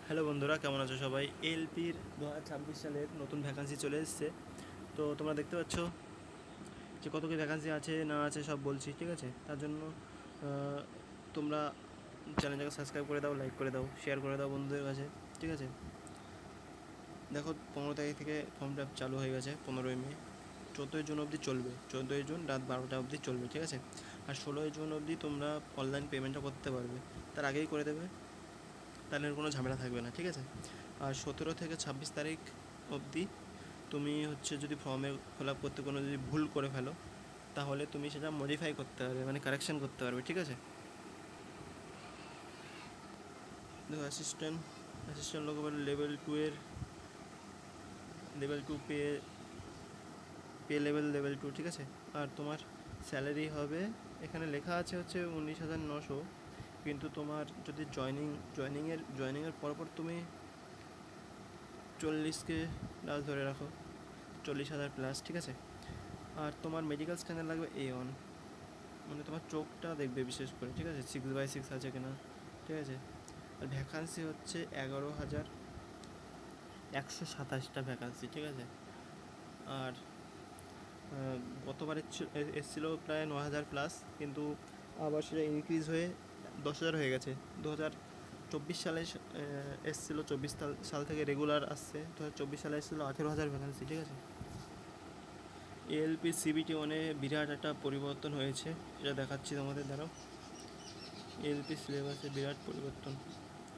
Hello বন্ধুরা, কেমন আছো সবাই? এলপির 2026 সালের নতুন ভ্যাকান্সি চলে এসেছে। তো তোমরা দেখতে পাচ্ছ যে কত কি ভ্যাকান্সি আছে না আছে সব বলছি, ঠিক আছে? তার জন্য তোমরা চ্যানেলটাকে সাবস্ক্রাইব করে দাও, লাইক করে দাও, শেয়ার করে দাও বন্ধুদের কাছে, ঠিক আছে? দেখো, 15 তারিখ থেকে ফর্মটা চালু হয়ে গেছে, 15ই মে। 14ই জুন অবধি চলবে, 14ই জুন রাত 12টা অবধি চলবে, ঠিক আছে? আর 16ই জুন অবধি তোমরা অনলাইন পেমেন্টটা করতে পারবে। তার আগেই করে দেবে, তাহলে কোনো ঝামেলা থাকবে না, ঠিক আছে? আর 17 থেকে 26 তারিখ অবধি তুমি যদি ফর্মে ফিল আপ করতে কোনো যদি ভুল করে ফেলো, তাহলে তুমি সেটা মডিফাই করতে পারবে, মানে কারেকশান করতে পারবে, ঠিক আছে? দেখো, অ্যাসিস্ট্যান্ট লোক লেভেল 2 পে লেভেল 2, ঠিক আছে? আর তোমার স্যালারি হবে, এখানে লেখা আছে 19,900, কিন্তু তোমার যদি জয়নিংয়ের পরপর তুমি 40K লাস্ট ধরে রাখো, 40,000 প্লাস, ঠিক আছে? আর তোমার মেডিকেল স্ক্যানার লাগবে A1, মানে তোমার চোখটা দেখবে বিশেষ করে, ঠিক আছে? 6/6 আছে কিনা, ঠিক আছে? আর ভ্যাকান্সি 11,127টা ভ্যাকান্সি, ঠিক আছে? আর গতবার এসেছিলো প্রায় 9,000 প্লাস, কিন্তু আবার সেটা ইনক্রিজ হয়ে 10,000 হয়ে গেছে। 2024 সালে এসেছিলো, 24 সাল থেকে রেগুলার আসছে। 2024 সালে এসেছিলো 18,000 ভ্যাকান্সি, ঠিক আছে? এএলপি CBT-1-এ বিরাট একটা পরিবর্তন হয়েছে, সেটা দেখাচ্ছি তোমাদের, দ্বারাও। এএলপি সিলেবাসে বিরাট পরিবর্তন।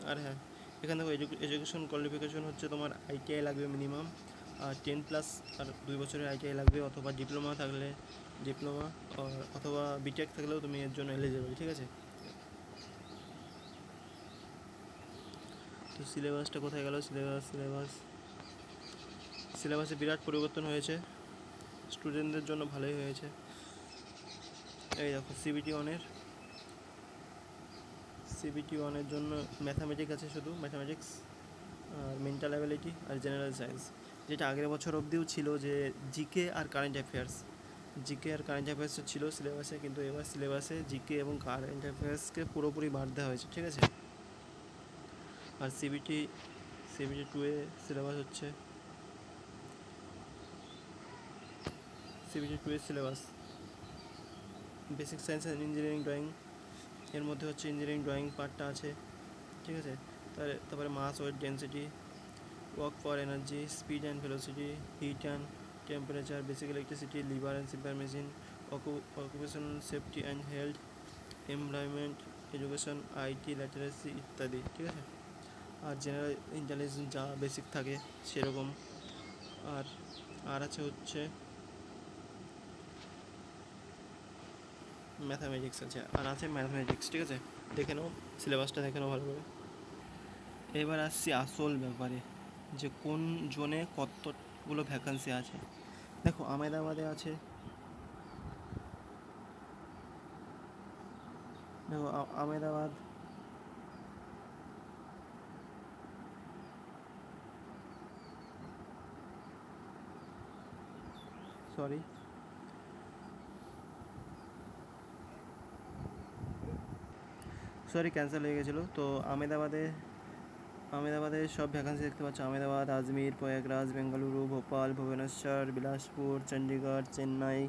আর হ্যাঁ, এখানে দেখো, এডুকেশন কোয়ালিফিকেশন তোমার ITI লাগবে মিনিমাম, আর 10+ আর 2 বছরের ITI লাগবে, অথবা ডিপ্লোমা থাকলে ডিপ্লোমা, অথবা বিটেক থাকলেও তুমি এর জন্য এলিজিবল, ঠিক আছে? তো সিলেবাসটা কোথায় গেল? সিলেবাসে বিরাট পরিবর্তন হয়েছে, স্টুডেন্টদের জন্য ভালোই হয়েছে। এই দেখো, CBT-1-এর জন্য ম্যাথামেটিক্স আছে, শুধু ম্যাথামেটিক্স, আর মেন্টাল অ্যাবিলিটি আর জেনারেল সায়েন্স, যেটা আগের বছর অবধিও ছিল, যে জিকে আর কারেন্ট অ্যাফেয়ার্স ছিল সিলেবাসে, কিন্তু এবার সিলেবাসে জিকে এবং কারেন্ট অ্যাফেয়ার্সকে পুরোপুরি বাদ দেওয়া হয়েছে, ঠিক আছে? আর CBT-2-এ syllabus syllabus basic science and engineering drawing, এর মধ্যে ইঞ্জিনিয়ারিং ড্রয়িং পার্টটা আছে, ঠিক আছে? তারপরে mass, weight, density, work for energy, speed and velocity, heat and temperature, basic electricity, lever and simple machine, occupational safety and health, employment, education, IT literacy ইত্যাদি, ঠিক আছে? আর জেনারেল ইন্টেলিজেন্স যা বেসিক থাকে সেরকম। আর আর আছে ম্যাথামেটিক্স ম্যাথামেটিক্স, ঠিক আছে? দেখে নাও, সিলেবাসটা দেখে নাও ভালো করে। এবার আসছি আসল ব্যাপারে, যে কোন জোনে কতগুলো ভ্যাকান্সি আছে। দেখো, আহমেদাবাদ, সরি, ক্যান্সেল হয়ে গেছিলো। তো আহমেদাবাদে সব ভ্যাকান্সি দেখতে পাচ্ছ: আহমেদাবাদ, আজমির, প্রয়াগরাজ, বেঙ্গালুরু, ভোপাল, ভুবনেশ্বর, বিলাসপুর, চণ্ডীগড়, চেন্নাই,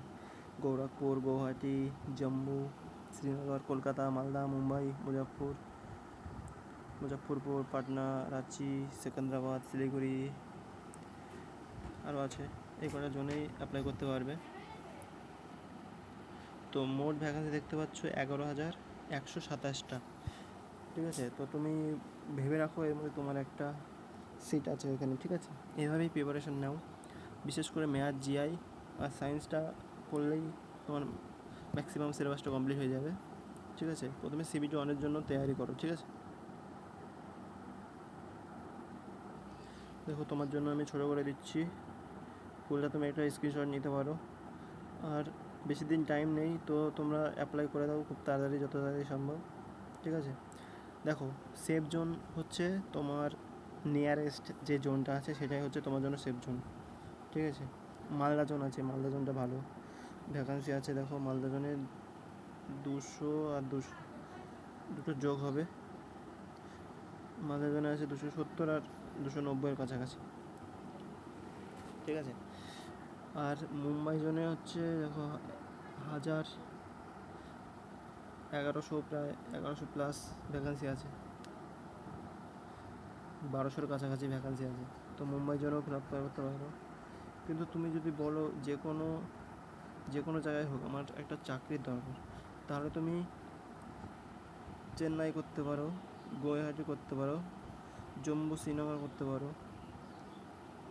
গোরখপুর, গুয়াহাটি, জম্মু, শ্রীনগর, কলকাতা, মালদা, মুম্বাই, মুজফ্ফরপুর, পাটনা, রাঁচি, সেকেন্দ্রাবাদ, শিলিগুড়ি, আরও আছে। এই কটা জোনেই অ্যাপ্লাই করতে পারবে। তো মোট ভ্যাকান্সি দেখতে পাচ্ছ 11,127টা, ঠিক আছে? তো তুমি ভেবে রাখো, এর মধ্যে তোমার একটা সিট আছে এখানে, ঠিক আছে? এভাবেই প্রিপারেশন নাও, বিশেষ করে ম্যাথ, GI আর সায়েন্সটা পড়লেই তোমার ম্যাক্সিমাম সিলেবাসটা কমপ্লিট হয়ে যাবে, ঠিক আছে? প্রথমে CBT-1-এর জন্য তৈরি করো, ঠিক আছে? দেখো, তোমার জন্য আমি ছোটো করে দিচ্ছি, ফুলটা তুমি একটা স্ক্রিনশট নিতে পারো। আর বেশি দিন টাইম নেই, তো তোমরা অ্যাপ্লাই করে দাও খুব তাড়াতাড়ি, যত তাড়াতাড়ি সম্ভব, ঠিক আছে? দেখো, সেফ জোন তোমার নিয়ারেস্ট যে জোনটা আছে সেটাই তোমার জন্য সেফ জোন, ঠিক আছে? মালদা জোন আছে, মালদা জোনটা ভালো ভ্যাকান্সি আছে। দেখো, মালদা জোনে 200 আর 200 দুটো যোগ হবে, মালদা জোনে আছে 270 আর 290-এর কাছাকাছি, ঠিক আছে। আর মুম্বাই জোনে হচ্ছে দেখো 1000, 1100, প্রায় 1100 প্লাস ভ্যাকান্সি আছে, 1200-এর কাছাকাছি ভ্যাকান্সি আছে। তো মুম্বাই জোনেও অ্যাপ্লাই করতে পারো। কিন্তু তুমি যদি বলো যে কোনো জায়গায় হোক আমার একটা চাকরির দরকার, তাহলে তুমি চেন্নাই করতে পারো, গুয়াহাটি করতে পারো, জম্মু শ্রীনগর করতে পারো,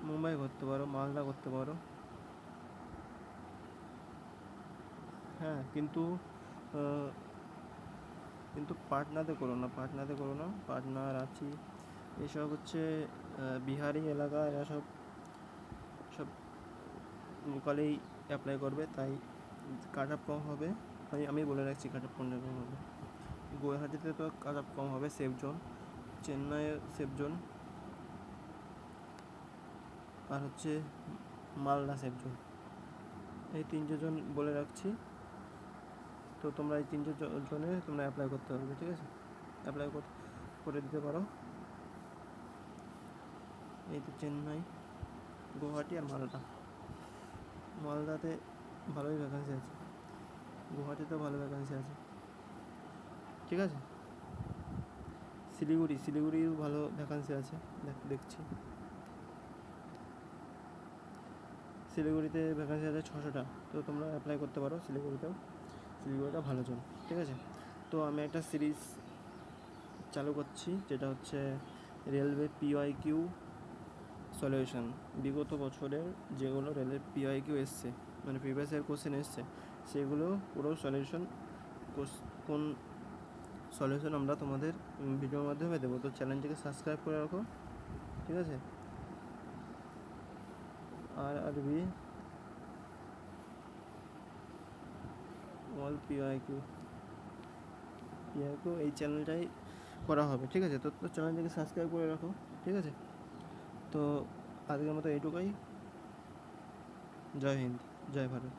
মুম্বাই করতে পারো, মালদা করতে পারো। হ্যাঁ, কিন্তু পাটনাতে করো না। পাটনা, রাঁচি এসব হচ্ছে বিহারি এলাকা, এরা সব লোকালেই অ্যাপ্লাই করবে, তাই কাট অফ কম হবে। আমি বলে রাখছি কাট অফ কোনটা কম হবে। গুয়াহাটিতে তো কাট অফ কম হবে, সেফ জোন। চেন্নাইয়ে সেফ জোন, আর হচ্ছে মালদা সেফ জোন। এই 3টে জোন বলে রাখছি। তো তোমরা এই 3টে জোনে তোমরা অ্যাপ্লাই করতে পারবে, ঠিক আছে। অ্যাপ্লাই করে দিতে পারো। এই তো চেন্নাই, গুয়াহাটি আর মালদাতে ভালোই ভ্যাকান্সি আছে, গুয়াহাটিতেও ভালো ভ্যাকান্সি আছে, ঠিক আছে। শিলিগুড়িও ভালো ভ্যাকান্সি আছে, দেখছি। শিলিগুড়িতে ভ্যাকান্সি আছে 600টা, তো তোমরা অ্যাপ্লাই করতে পারো শিলিগুড়িটা ভালো জোন, ঠিক আছে। তো আমি একটা সিরিজ চালু করছি, যেটা হচ্ছে রেলওয়ে PYQ সলিউশন। বিগত বছরের যেগুলো রেলের PYQ এসছে, মানে প্রিভিয়াস ইয়ার কোশ্চেন এসছে, সেগুলো পুরো কোন সলিউশন আমরা তোমাদের ভিডিওর মাধ্যমে দেবো। তো চ্যানেলটিকে সাবস্ক্রাইব করে রাখো, ঠিক আছে। আর আরবি অল PYQ এই চ্যানেলটাই করা হবে, ঠিক আছে। তো চ্যানেলটিকে সাবস্ক্রাইব করে রাখো, ঠিক আছে। তো আজকের মতো এইটুকুই। জয় হিন্দ, জয় ভারত।